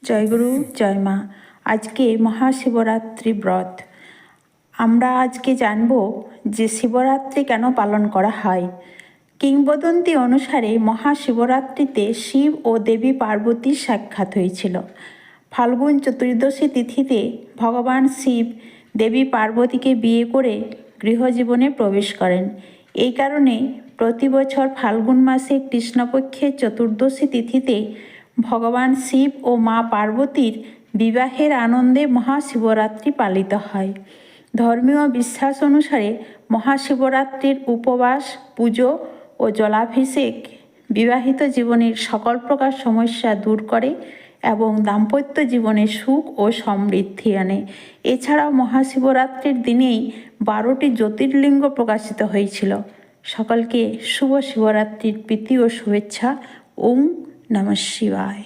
জয়গুরু জয় মা। আজকে মহাশিবরাত্রি ব্রত। আমরা আজকে জানব যে শিবরাত্রি কেন পালন করা হয়। কিংবদন্তি অনুসারে মহাশিবরাত্রিতে শিব ও দেবী পার্বতীর সাক্ষাৎ হয়েছিল। ফাল্গুন চতুর্দশী তিথিতে ভগবান শিব দেবী পার্বতীকে বিয়ে করে গৃহজীবনে প্রবেশ করেন। এই কারণে প্রতি বছর ফাল্গুন মাসে কৃষ্ণপক্ষের চতুর্দশী তিথিতে ভগবান শিব ও মা পার্বতীর বিবাহের আনন্দে মহাশিবরাত্রি পালিত হয়। ধর্মীয় বিশ্বাস অনুসারে মহাশিবরাত্রির উপবাস, পুজো ও জলাভিষেক বিবাহিত জীবনের সকল প্রকার সমস্যা দূর করে এবং দাম্পত্য জীবনে সুখ ও সমৃদ্ধি আনে। এছাড়াও মহাশিবরাত্রির দিনেই 12টি জ্যোতির্লিঙ্গ প্রকাশিত হয়েছিল। সকলকে শুভ শিবরাত্রির প্রীতি ও শুভেচ্ছা। ওম নমঃ শিবায়।